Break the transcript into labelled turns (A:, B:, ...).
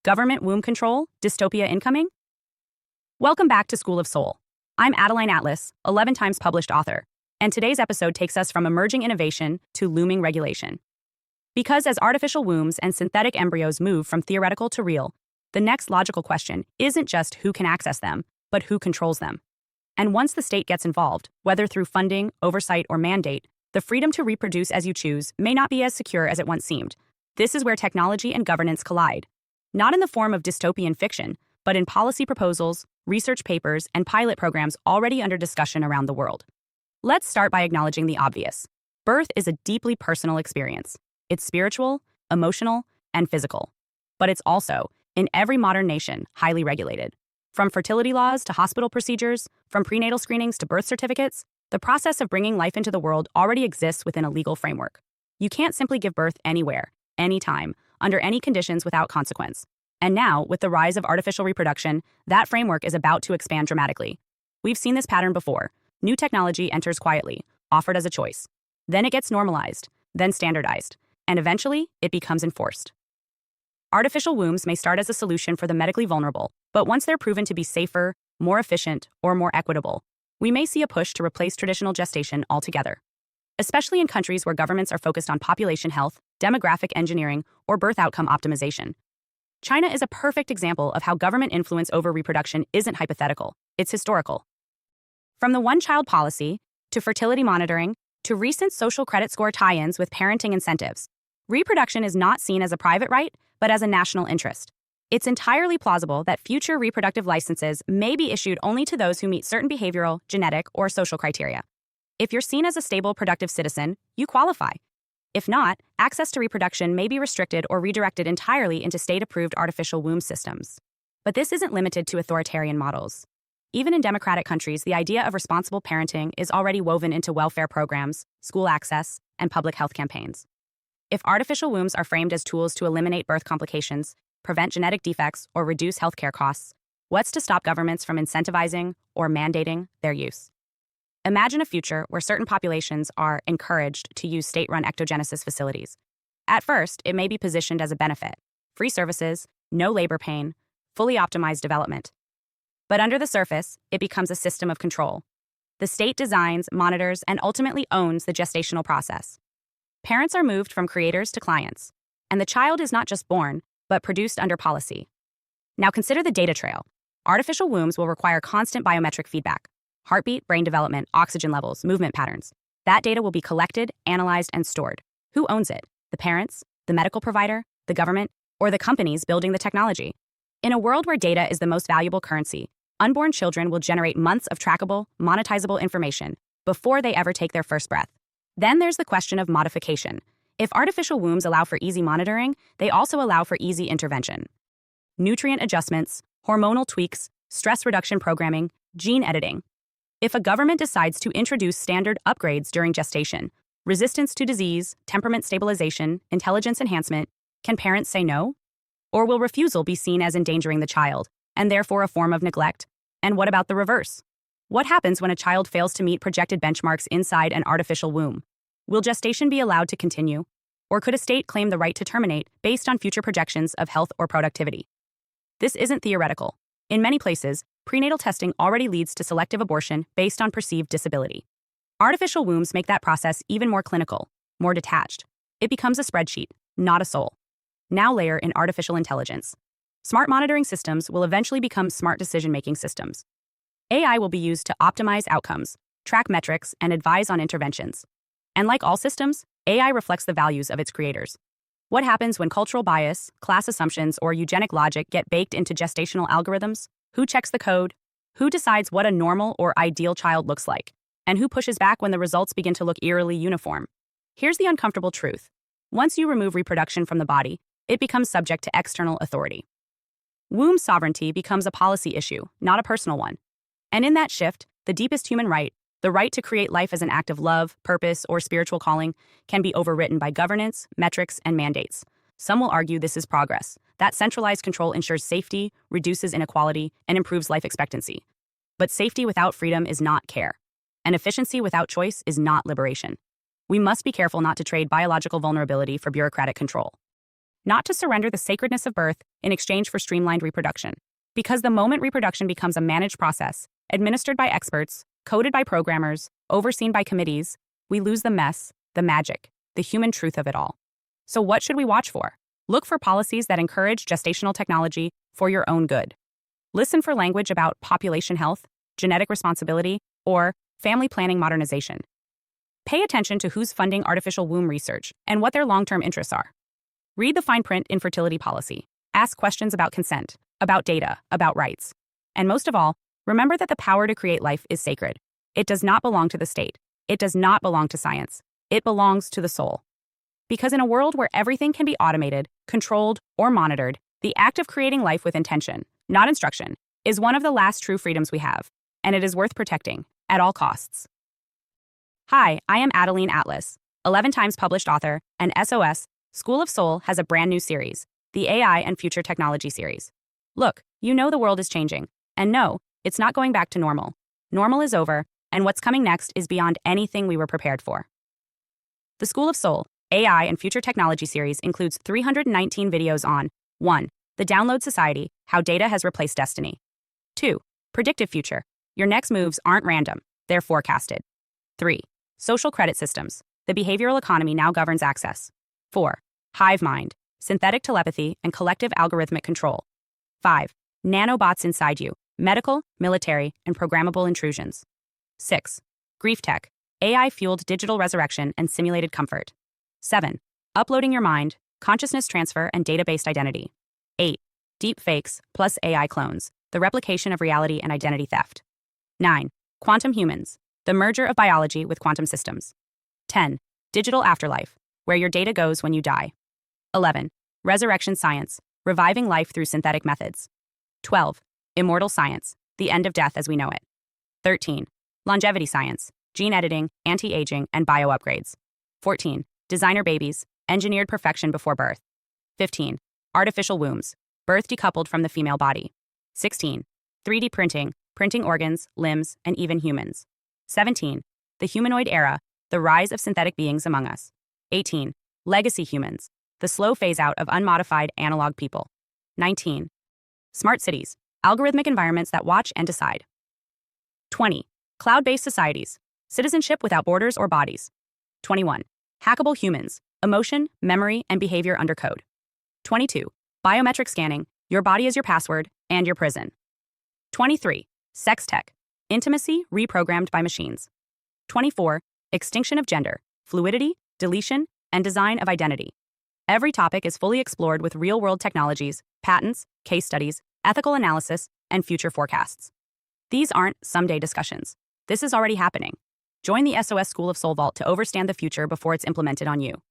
A: Government womb control, dystopia incoming? Welcome back to School of Soul. I'm Adeline Atlas, 11 times published author, and today's episode takes us from emerging innovation to looming regulation. Because as artificial wombs and synthetic embryos move from theoretical to real, the next logical question isn't just who can access them, but who controls them. And once the state gets involved, whether through funding, oversight, or mandate, the freedom to reproduce as you choose may not be as secure as it once seemed. This is where technology and governance collide. Not in the form of dystopian fiction, but in policy proposals, research papers, and pilot programs already under discussion around the world. Let's start by acknowledging the obvious. Birth is a deeply personal experience. It's spiritual, emotional, and physical. But it's also, in every modern nation, highly regulated. From fertility laws to hospital procedures, from prenatal screenings to birth certificates, the process of bringing life into the world already exists within a legal framework. You can't simply give birth anywhere, anytime, under any conditions without consequence. And now, with the rise of artificial reproduction, that framework is about to expand dramatically. We've seen this pattern before. New technology enters quietly, offered as a choice. Then it gets normalized, then standardized, and eventually it becomes enforced. Artificial wombs may start as a solution for the medically vulnerable, but once they're proven to be safer, more efficient, or more equitable, we may see a push to replace traditional gestation altogether. Especially in countries where governments are focused on population health, demographic engineering, or birth outcome optimization. China is a perfect example of how government influence over reproduction isn't hypothetical, it's historical. From the one-child policy, to fertility monitoring, to recent social credit score tie-ins with parenting incentives, reproduction is not seen as a private right, but as a national interest. It's entirely plausible that future reproductive licenses may be issued only to those who meet certain behavioral, genetic, or social criteria. If you're seen as a stable, productive citizen, you qualify. If not, access to reproduction may be restricted or redirected entirely into state-approved artificial womb systems. But this isn't limited to authoritarian models. Even in democratic countries, the idea of responsible parenting is already woven into welfare programs, school access, and public health campaigns. If artificial wombs are framed as tools to eliminate birth complications, prevent genetic defects, or reduce healthcare costs, what's to stop governments from incentivizing or mandating their use? Imagine a future where certain populations are encouraged to use state-run ectogenesis facilities. At first, it may be positioned as a benefit: free services, no labor pain, fully optimized development. But under the surface, it becomes a system of control. The state designs, monitors, and ultimately owns the gestational process. Parents are moved from creators to clients, and the child is not just born, but produced under policy. Now consider the data trail. Artificial wombs will require constant biometric feedback: heartbeat, brain development, oxygen levels, movement patterns. That data will be collected, analyzed, and stored. Who owns it? The parents, the medical provider, the government, or the companies building the technology? In a world where data is the most valuable currency, unborn children will generate months of trackable, monetizable information before they ever take their first breath. Then there's the question of modification. If artificial wombs allow for easy monitoring, they also allow for easy intervention. Nutrient adjustments, hormonal tweaks, stress reduction programming, gene editing. If a government decides to introduce standard upgrades during gestation, resistance to disease, temperament stabilization, intelligence enhancement, can parents say no? Or will refusal be seen as endangering the child, and therefore a form of neglect? And what about the reverse? What happens when a child fails to meet projected benchmarks inside an artificial womb? Will gestation be allowed to continue? Or could a state claim the right to terminate based on future projections of health or productivity? This isn't theoretical. In many places, prenatal testing already leads to selective abortion based on perceived disability. Artificial wombs make that process even more clinical, more detached. It becomes a spreadsheet, not a soul. Now layer in artificial intelligence. Smart monitoring systems will eventually become smart decision-making systems. AI will be used to optimize outcomes, track metrics, and advise on interventions. And like all systems, AI reflects the values of its creators. What happens when cultural bias, class assumptions, or eugenic logic get baked into gestational algorithms? Who checks the code? Who decides what a normal or ideal child looks like? And who pushes back when the results begin to look eerily uniform? Here's the uncomfortable truth. Once you remove reproduction from the body, it becomes subject to external authority. Womb sovereignty becomes a policy issue, not a personal one. And in that shift, the deepest human right, the right to create life as an act of love, purpose, or spiritual calling, can be overwritten by governance, metrics, and mandates. Some will argue this is progress, that centralized control ensures safety, reduces inequality, and improves life expectancy. But safety without freedom is not care. And efficiency without choice is not liberation. We must be careful not to trade biological vulnerability for bureaucratic control. Not to surrender the sacredness of birth, in exchange for streamlined reproduction. Because the moment reproduction becomes a managed process, administered by experts, coded by programmers, overseen by committees, we lose the mess, the magic, the human truth of it all. So what should we watch for? Look for policies that encourage gestational technology for your own good. Listen for language about population health, genetic responsibility, or family planning modernization. Pay attention to who's funding artificial womb research and what their long-term interests are. Read the fine print in fertility policy. Ask questions about consent, about data, about rights. And most of all, remember that the power to create life is sacred. It does not belong to the state. It does not belong to science. It belongs to the soul. Because in a world where everything can be automated, controlled, or monitored, the act of creating life with intention, not instruction, is one of the last true freedoms we have, and it is worth protecting at all costs. Hi, I am Adeline Atlas, 11 times published author, and SOS, School of Soul has a brand new series, the AI and Future Technology series. Look, you know the world is changing, and no, it's not going back to normal. Normal is over, and what's coming next is beyond anything we were prepared for. The School of Soul, AI and Future Technology series includes 319 videos on 1. The Download Society, How Data Has Replaced Destiny. 2. Predictive Future. Your next moves aren't random, they're forecasted. 3. Social Credit Systems. The behavioral economy now governs access. 4. Hive Mind. Synthetic telepathy and collective algorithmic control. 5. Nanobots inside you. Medical, military, and programmable intrusions. 6. Grief Tech. AI-fueled digital resurrection and simulated comfort. 7. Uploading your mind, consciousness transfer, and data-based identity. 8. Deep fakes plus AI clones. The replication of reality and identity theft. 9. Quantum Humans. The merger of biology with quantum systems. 10. Digital Afterlife, where your data goes when you die. 11. Resurrection Science, reviving life through synthetic methods. 12. Immortal Science, the end of death as we know it. 13. Longevity Science, gene editing, anti-aging, and bio-upgrades. 14. Designer Babies, engineered perfection before birth. 15. Artificial Wombs, birth decoupled from the female body. 16. 3D printing, printing organs, limbs, and even humans. 17. The Humanoid Era, the rise of synthetic beings among us. 18. Legacy Humans, the slow phase-out of unmodified analog people. 19. Smart Cities, algorithmic environments that watch and decide. 20. Cloud-based societies, citizenship without borders or bodies. 21. Hackable humans, emotion, memory, and behavior under code. 22. Biometric scanning, your body is your password and your prison. 23. Sex tech, intimacy reprogrammed by machines. 24. Extinction of gender, fluidity, deletion, and design of identity. Every topic is fully explored with real-world technologies, patents, case studies, ethical analysis, and future forecasts. These aren't someday discussions. This is already happening. Join the SOS School of Soul Vault to overstand the future before it's implemented on you.